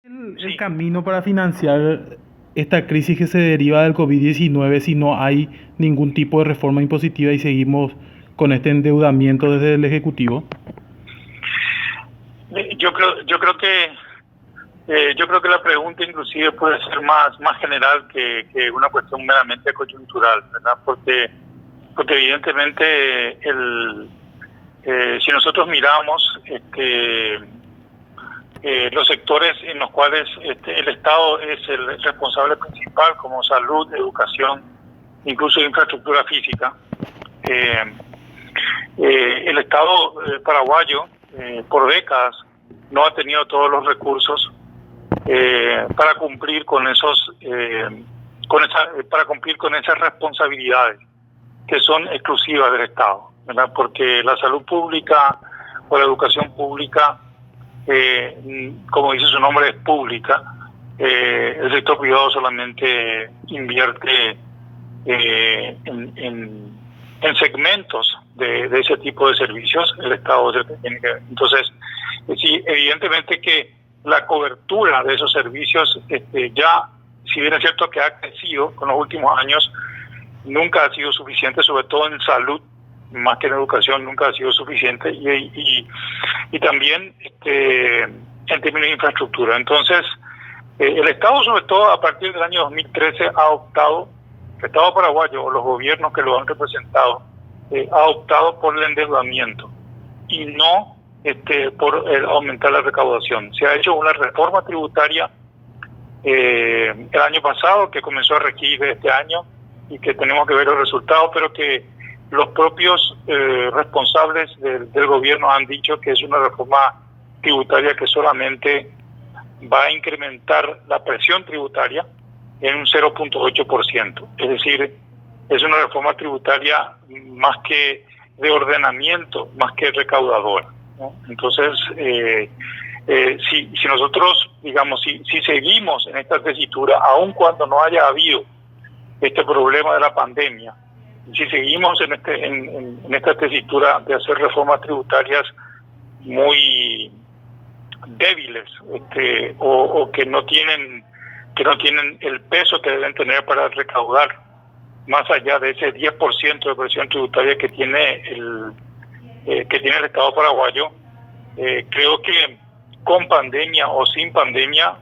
El Sí, camino para financiar esta crisis que se deriva del COVID-19 si no hay ningún tipo de reforma impositiva y seguimos con este endeudamiento desde el Ejecutivo? yo creo que la pregunta inclusive puede ser más general que una cuestión meramente coyuntural, ¿verdad? Porque evidentemente si nosotros miramos los sectores en los cuales el Estado es el responsable principal, como salud, educación, incluso infraestructura física, eh, el Estado paraguayo por décadas no ha tenido todos los recursos para cumplir para cumplir con esas responsabilidades que son exclusivas del Estado, ¿verdad? Porque la salud pública o la educación pública, como dice su nombre, es pública. El sector privado solamente invierte en segmentos de ese tipo de servicios. El Estado se tiene que... Entonces, sí, evidentemente que la cobertura de esos servicios ya, si bien es cierto que ha crecido con los últimos años, nunca ha sido suficiente, sobre todo en salud, más que en educación, nunca ha sido suficiente, y también en términos de infraestructura. Entonces, el Estado, sobre todo a partir del año 2013, ha optado, el Estado paraguayo o los gobiernos que lo han representado, ha optado por el endeudamiento y no por aumentar la recaudación. Se ha hecho una reforma tributaria el año pasado que comenzó a regir este año y que tenemos que ver los resultados, pero que los propios responsables del gobierno han dicho que es una reforma tributaria que solamente va a incrementar la presión tributaria en un 0.8%. Es decir, es una reforma tributaria más que de ordenamiento, más que recaudadora, ¿no? Entonces, si nosotros, digamos, si seguimos en esta tesitura, aun cuando no haya habido este problema de la pandemia, si seguimos en esta tesitura de hacer reformas tributarias muy débiles, o que no tienen el peso que deben tener para recaudar más allá de ese 10% de presión tributaria que tiene el Estado paraguayo, creo que con pandemia o sin pandemia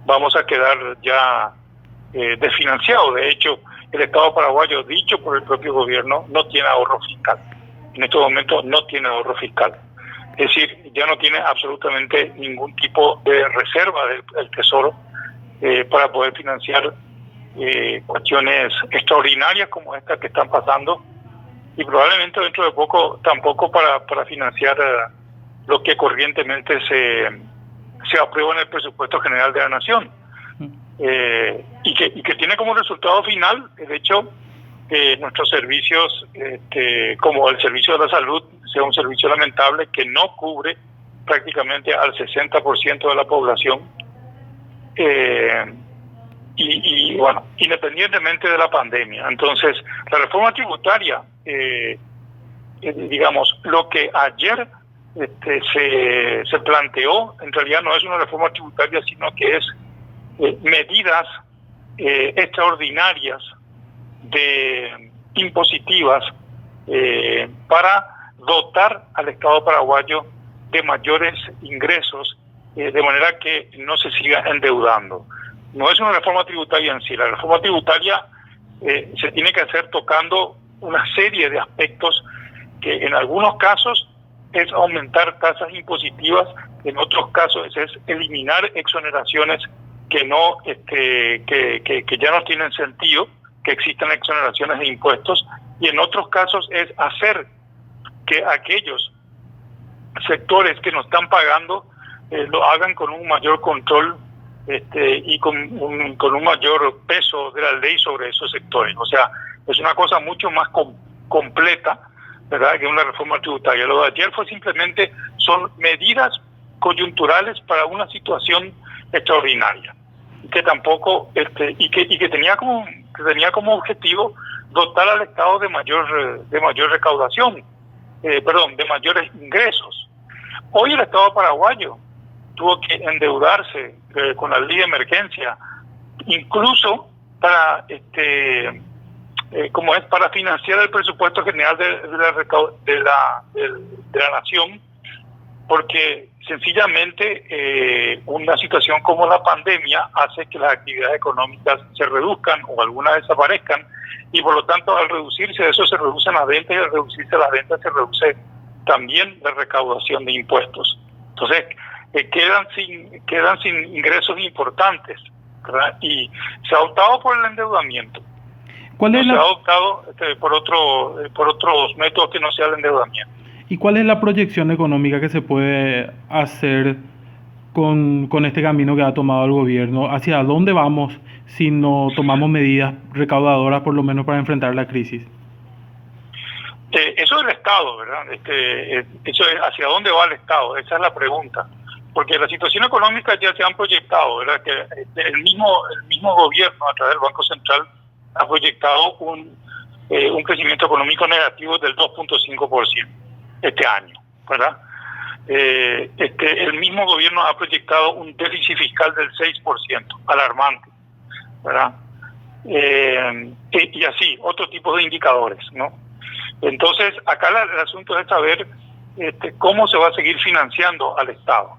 vamos a quedar ya desfinanciados. De hecho, el Estado paraguayo, dicho por el propio gobierno, no tiene ahorro fiscal. En estos momentos no tiene ahorro fiscal. Es decir, ya no tiene absolutamente ningún tipo de reserva del Tesoro para poder financiar cuestiones extraordinarias como estas que están pasando, y probablemente dentro de poco tampoco para financiar lo que corrientemente se aprueba en el presupuesto general de la Nación, y que tiene como resultado final el hecho que nuestros servicios, como el servicio de la salud, sea un servicio lamentable que no cubre prácticamente al 60% de la población. Y bueno, independientemente de la pandemia. Entonces, la reforma tributaria, digamos, lo que ayer se planteó, en realidad no es una reforma tributaria, sino que es medidas extraordinarias impositivas para dotar al Estado paraguayo de mayores ingresos, de manera que no se siga endeudando. No es una reforma tributaria en sí. La reforma tributaria se tiene que hacer tocando una serie de aspectos que en algunos casos es aumentar tasas impositivas, en otros casos es eliminar exoneraciones que no que ya no tienen sentido, que existan exoneraciones de impuestos, y en otros casos es hacer que aquellos sectores que no están pagando lo hagan con un mayor control y con un mayor peso de la ley sobre esos sectores. O sea, es una cosa mucho más completa, ¿verdad?, que una reforma tributaria. Lo de ayer son medidas coyunturales para una situación extraordinaria, que tampoco y que tenía como objetivo dotar al Estado de mayor recaudación, de mayores ingresos. Hoy el Estado paraguayo tuvo que endeudarse con la ley de emergencia, incluso para para financiar el presupuesto general de la nación, porque sencillamente una situación como la pandemia hace que las actividades económicas se reduzcan o algunas desaparezcan, y por lo tanto al reducirse eso se reducen las ventas, y al reducirse las ventas se reduce también la recaudación de impuestos. Entonces quedan sin ingresos importantes, ¿verdad? Y se ha optado por el endeudamiento. Se ha optado por otros métodos que no sea el endeudamiento. ¿Y cuál es la proyección económica que se puede hacer con este camino que ha tomado el gobierno? ¿Hacia dónde vamos si no tomamos medidas recaudadoras, por lo menos para enfrentar la crisis? Eso es el Estado, ¿verdad? Eso es hacia dónde va el Estado, esa es la pregunta. Porque la situación económica ya se han proyectado, ¿verdad? Que el mismo gobierno, a través del Banco Central, ha proyectado un crecimiento económico negativo del 2.5% este año, ¿verdad? El mismo gobierno ha proyectado un déficit fiscal del 6%, alarmante, ¿verdad? Y así, otro tipo de indicadores, ¿no? Entonces, acá el asunto es saber cómo se va a seguir financiando al Estado.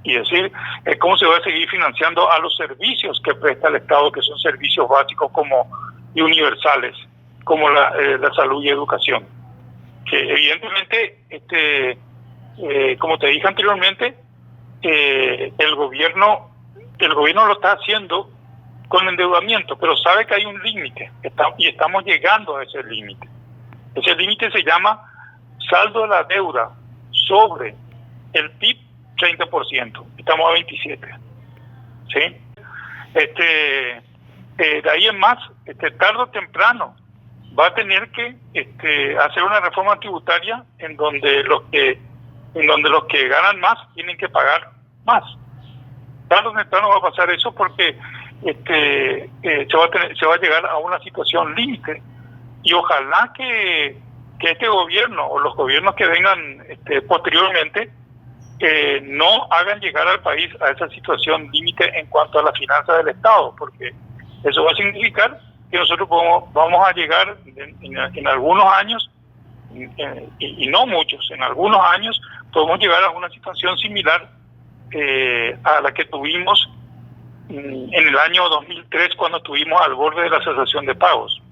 Y decir, cómo se va a seguir financiando a los servicios que presta el Estado, que son servicios básicos y universales, como la salud y educación. Que evidentemente, como te dije anteriormente, el gobierno lo está haciendo con endeudamiento, pero sabe que hay un límite, y estamos llegando a ese límite. Ese límite se llama saldo de la deuda sobre el PIB, 30%, estamos a 27%, ¿sí? De ahí en más, tarde o temprano va a tener que hacer una reforma tributaria en donde los que ganan más tienen que pagar más. Tarde o temprano va a pasar eso, porque se va a llegar a una situación límite, y ojalá que este gobierno o los gobiernos que vengan posteriormente no hagan llegar al país a esa situación límite en cuanto a la finanza del Estado, porque eso va a significar que nosotros vamos a llegar en algunos años, y no muchos, en algunos años podemos llegar a una situación similar a la que tuvimos en el año 2003, cuando estuvimos al borde de la cesación de pagos.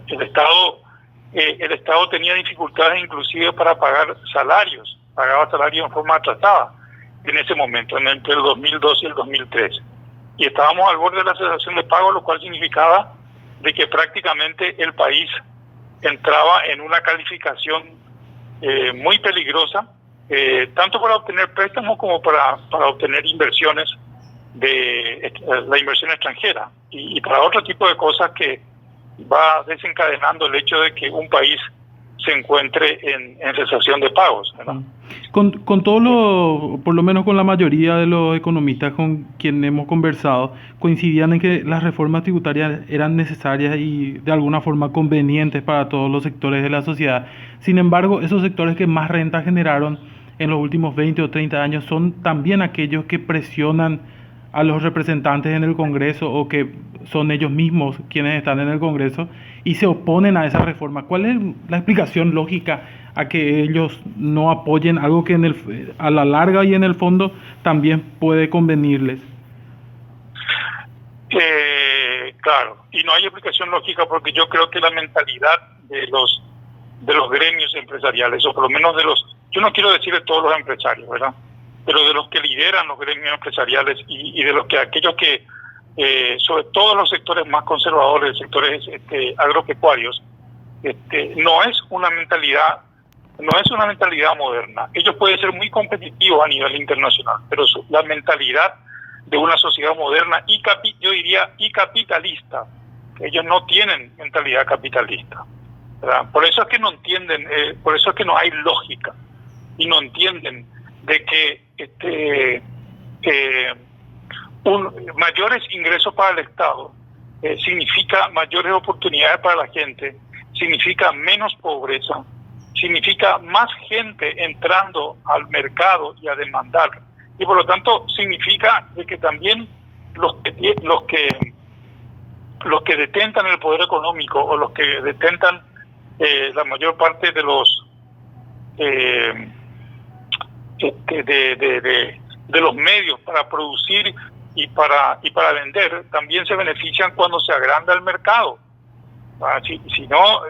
El Estado tenía dificultades inclusive para pagar salarios, pagaba salarios en forma atrasada en ese momento, entre el 2002 y el 2003. Y estábamos al borde de la cesación de pagos, lo cual significaba de que prácticamente el país entraba en una calificación muy peligrosa, tanto para obtener préstamos como para obtener inversiones de la inversión extranjera, y para otro tipo de cosas que va desencadenando el hecho de que un país se encuentre en cesación de pagos, ¿verdad? Con por lo menos con la mayoría de los economistas con quien hemos conversado, coincidían en que las reformas tributarias eran necesarias y de alguna forma convenientes para todos los sectores de la sociedad. Sin embargo, esos sectores que más renta generaron en los últimos 20 o 30 años son también aquellos que presionan a los representantes en el Congreso, o que son ellos mismos quienes están en el Congreso y se oponen a esa reforma. ¿Cuál es la explicación lógica a que ellos no apoyen algo que a la larga y en el fondo también puede convenirles? Claro, y no hay explicación lógica, porque yo creo que la mentalidad de los gremios empresariales, o por lo menos yo no quiero decir de todos los empresarios, ¿verdad?, pero de los que lideran los gremios empresariales, y de aquellos que, sobre todo los sectores más conservadores, sectores agropecuarios, no es una mentalidad moderna. Ellos pueden ser muy competitivos a nivel internacional, pero la mentalidad de una sociedad moderna yo diría capitalista, ellos no tienen mentalidad capitalista, ¿verdad? Por eso es que no entienden, por eso es que no hay lógica, y no entienden de que mayores ingresos para el Estado significa mayores oportunidades para la gente, significa menos pobreza, significa más gente entrando al mercado y a demandar y por lo tanto significa de que también los que detentan el poder económico o los que detentan la mayor parte de los de los medios para producir y para vender también se benefician cuando se agranda el mercado. Si no,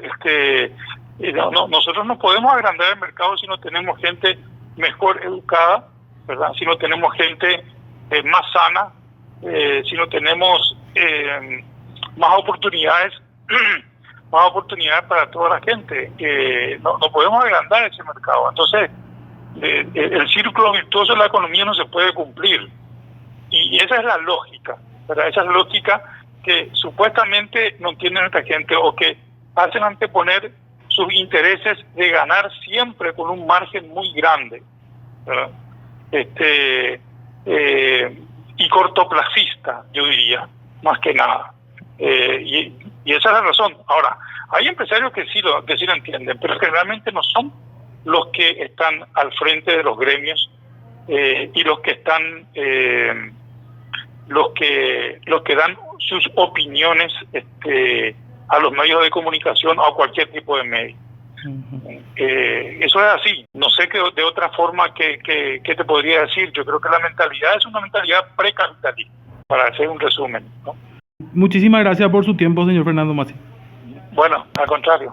nosotros no podemos agrandar el mercado si no tenemos gente mejor educada, ¿verdad? Si no tenemos gente más sana, si no tenemos más oportunidades para toda la gente. No podemos agrandar ese mercado. Entonces, el círculo virtuoso de la economía no se puede cumplir. Y esa es la lógica, ¿verdad? Esa es la lógica que supuestamente no entiende nuestra gente o que hacen anteponer sus intereses de ganar siempre con un margen muy grande, ¿verdad? Y cortoplacista, yo diría, más que nada. Y esa es la razón. Ahora, hay empresarios que sí lo entienden, pero generalmente no son los que están al frente de los gremios y los que están los que dan sus opiniones a los medios de comunicación o a cualquier tipo de medio. Eso es así. No sé que de otra forma que te podría decir. Yo creo que la mentalidad es una mentalidad precapitalista, para hacer un resumen, ¿no? Muchísimas gracias por su tiempo, señor Fernando Massi. Bueno, al contrario.